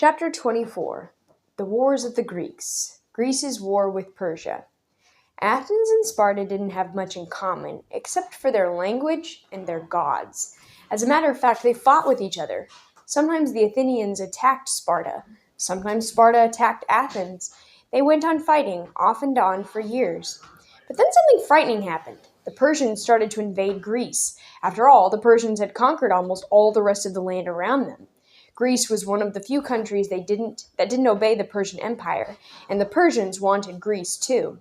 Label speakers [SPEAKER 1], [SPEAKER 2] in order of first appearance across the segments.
[SPEAKER 1] Chapter 24 The Wars of the Greeks. Greece's War with Persia. Athens and Sparta didn't have much in common, except for their language and their gods. As a matter of fact, they fought with each other. Sometimes the Athenians attacked Sparta. Sometimes Sparta attacked Athens. They went on fighting, off and on, for years. But then something frightening happened. The Persians started to invade Greece. After all, the Persians had conquered almost all the rest of the land around them. Greece was one of the few countries that didn't obey the Persian Empire, and the Persians wanted Greece too.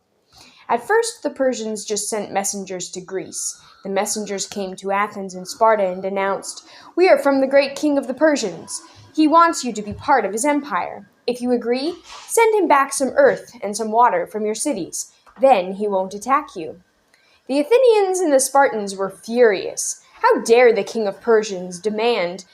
[SPEAKER 1] At first, the Persians just sent messengers to Greece. The messengers came to Athens and Sparta and announced, "We are from the great king of the Persians. He wants you to be part of his empire. If you agree, send him back some earth and some water from your cities. Then he won't attack you." The Athenians and the Spartans were furious. How dare the king of the Persians demand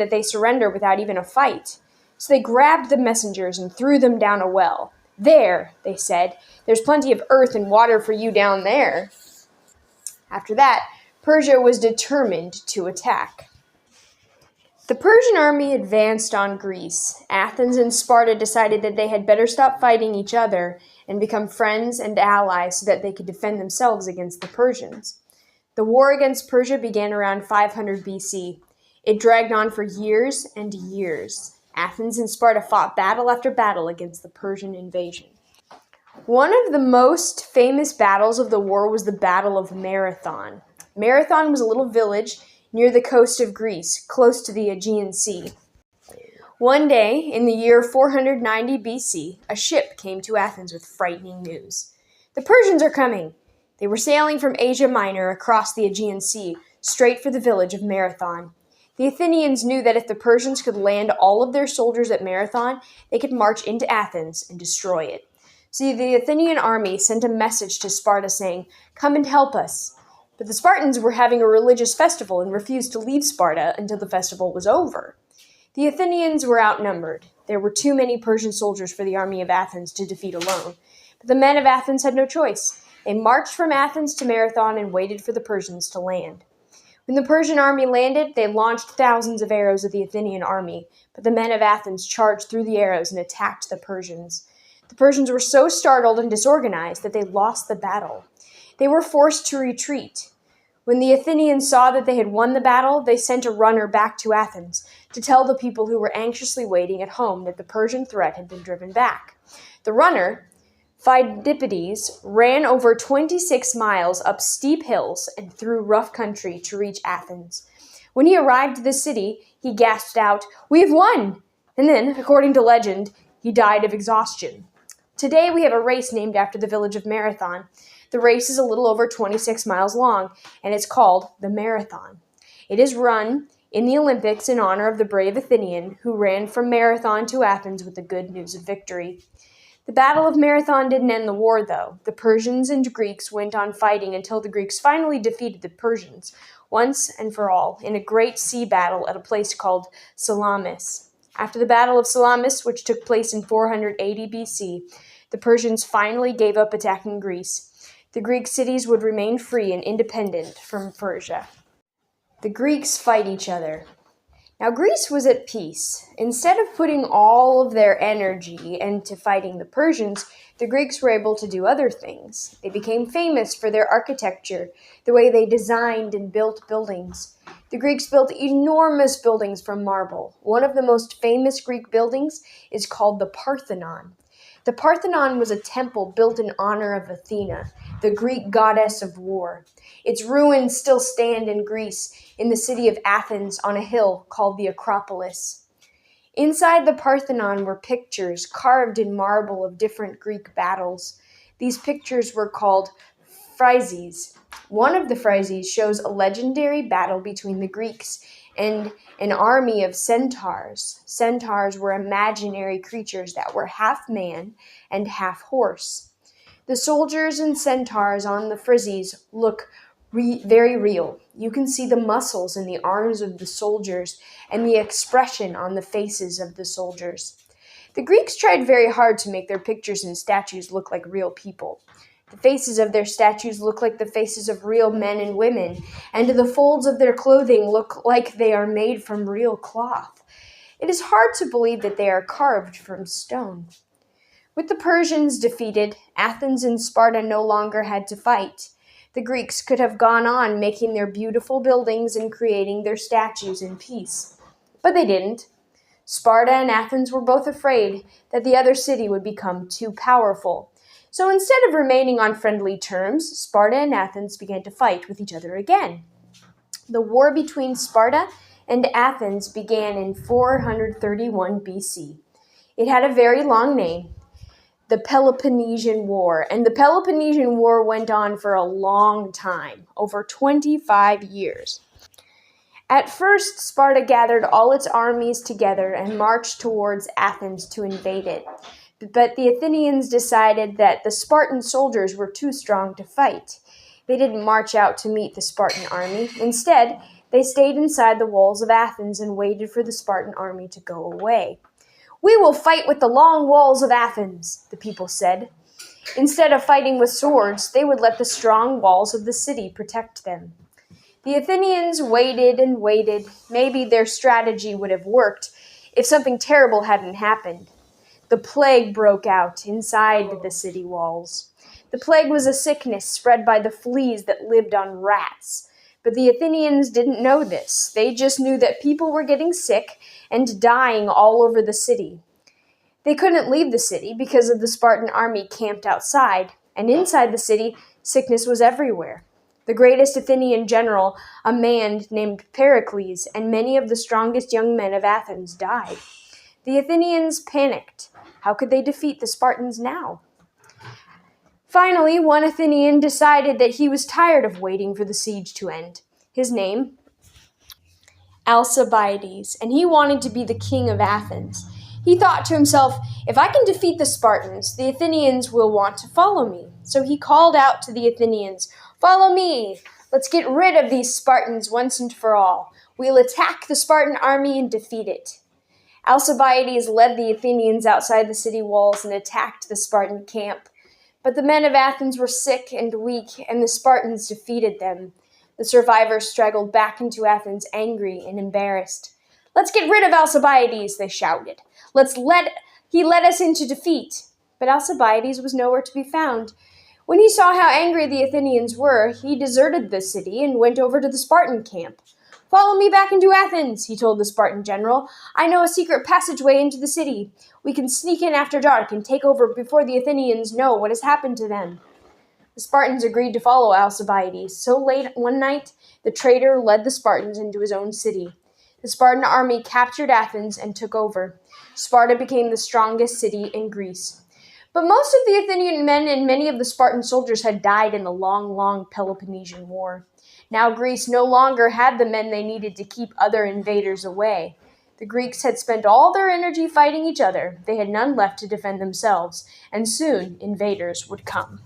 [SPEAKER 1] that they surrender without even a fight? So they grabbed the messengers and threw them down a well. "There," they said, "there's plenty of earth and water for you down there." After that, Persia was determined to attack. The Persian army advanced on Greece. Athens and Sparta decided that they had better stop fighting each other and become friends and allies so that they could defend themselves against the Persians. The war against Persia began around 500 BC. It dragged on for years and years. Athens and Sparta fought battle after battle against the Persian invasion. One of the most famous battles of the war was the Battle of Marathon. Marathon was a little village near the coast of Greece, close to the Aegean Sea. One day, in the year 490 BC, a ship came to Athens with frightening news. "The Persians are coming!" They were sailing from Asia Minor across the Aegean Sea, straight for the village of Marathon. The Athenians knew that if the Persians could land all of their soldiers at Marathon, they could march into Athens and destroy it. So the Athenian army sent a message to Sparta saying, "Come and help us." But the Spartans were having a religious festival and refused to leave Sparta until the festival was over. The Athenians were outnumbered. There were too many Persian soldiers for the army of Athens to defeat alone. But the men of Athens had no choice. They marched from Athens to Marathon and waited for the Persians to land. When the Persian army landed, they launched thousands of arrows at the Athenian army, but the men of Athens charged through the arrows and attacked the Persians. The Persians were so startled and disorganized that they lost the battle. They were forced to retreat. When the Athenians saw that they had won the battle, they sent a runner back to Athens to tell the people who were anxiously waiting at home that the Persian threat had been driven back. The runner, Phidippides, ran over 26 miles up steep hills and through rough country to reach Athens. When he arrived at the city, he gasped out, "We have won!" And then, according to legend, he died of exhaustion. Today we have a race named after the village of Marathon. The race is a little over 26 miles long, and it's called the Marathon. It is run in the Olympics in honor of the brave Athenian who ran from Marathon to Athens with the good news of victory. The Battle of Marathon didn't end the war, though. The Persians and Greeks went on fighting until the Greeks finally defeated the Persians, once and for all, in a great sea battle at a place called Salamis. After the Battle of Salamis, which took place in 480 BC, the Persians finally gave up attacking Greece. The Greek cities would remain free and independent from Persia. The Greeks fight each other. Now, Greece was at peace. Instead of putting all of their energy into fighting the Persians, the Greeks were able to do other things. They became famous for their architecture, the way they designed and built buildings. The Greeks built enormous buildings from marble. One of the most famous Greek buildings is called the Parthenon. The Parthenon was a temple built in honor of Athena, the Greek goddess of war. Its ruins still stand in Greece, in the city of Athens, on a hill called the Acropolis. Inside the Parthenon were pictures carved in marble of different Greek battles. These pictures were called friezes. One of the friezes shows a legendary battle between the Greeks and an army of centaurs. Centaurs were imaginary creatures that were half man and half horse. The soldiers and centaurs on the friezes look very real. You can see the muscles in the arms of the soldiers and the expression on the faces of the soldiers. The Greeks tried very hard to make their pictures and statues look like real people. The faces of their statues look like the faces of real men and women, and the folds of their clothing look like they are made from real cloth. It is hard to believe that they are carved from stone. With the Persians defeated, Athens and Sparta no longer had to fight. The Greeks could have gone on making their beautiful buildings and creating their statues in peace. But they didn't. Sparta and Athens were both afraid that the other city would become too powerful. So instead of remaining on friendly terms, Sparta and Athens began to fight with each other again. The war between Sparta and Athens began in 431 BC. It had a very long name, the Peloponnesian War, and the Peloponnesian War went on for a long time, over 25 years. At first, Sparta gathered all its armies together and marched towards Athens to invade it. But the Athenians decided that the Spartan soldiers were too strong to fight. They didn't march out to meet the Spartan army. Instead, they stayed inside the walls of Athens and waited for the Spartan army to go away. "We will fight with the long walls of Athens," the people said. Instead of fighting with swords, they would let the strong walls of the city protect them. The Athenians waited and waited. Maybe their strategy would have worked if something terrible hadn't happened. The plague broke out inside the city walls. The plague was a sickness spread by the fleas that lived on rats. But the Athenians didn't know this. They just knew that people were getting sick and dying all over the city. They couldn't leave the city because of the Spartan army camped outside, and inside the city, sickness was everywhere. The greatest Athenian general, a man named Pericles, and many of the strongest young men of Athens died. The Athenians panicked. How could they defeat the Spartans now? Finally, one Athenian decided that he was tired of waiting for the siege to end. His name, Alcibiades, and he wanted to be the king of Athens. He thought to himself, if I can defeat the Spartans, the Athenians will want to follow me. So he called out to the Athenians, "Follow me! Let's get rid of these Spartans once and for all. We'll attack the Spartan army and defeat it." Alcibiades led the Athenians outside the city walls and attacked the Spartan camp. But the men of Athens were sick and weak, and the Spartans defeated them. The survivors straggled back into Athens angry and embarrassed. "Let's get rid of Alcibiades," they shouted. He led us into defeat." But Alcibiades was nowhere to be found. When he saw how angry the Athenians were, he deserted the city and went over to the Spartan camp. "Follow me back into Athens," he told the Spartan general. "I know a secret passageway into the city. We can sneak in after dark and take over before the Athenians know what has happened to them." The Spartans agreed to follow Alcibiades. So late one night, the traitor led the Spartans into his own city. The Spartan army captured Athens and took over. Sparta became the strongest city in Greece. But most of the Athenian men and many of the Spartan soldiers had died in the long Peloponnesian War. Now Greece no longer had the men they needed to keep other invaders away. The Greeks had spent all their energy fighting each other. They had none left to defend themselves, and soon invaders would come.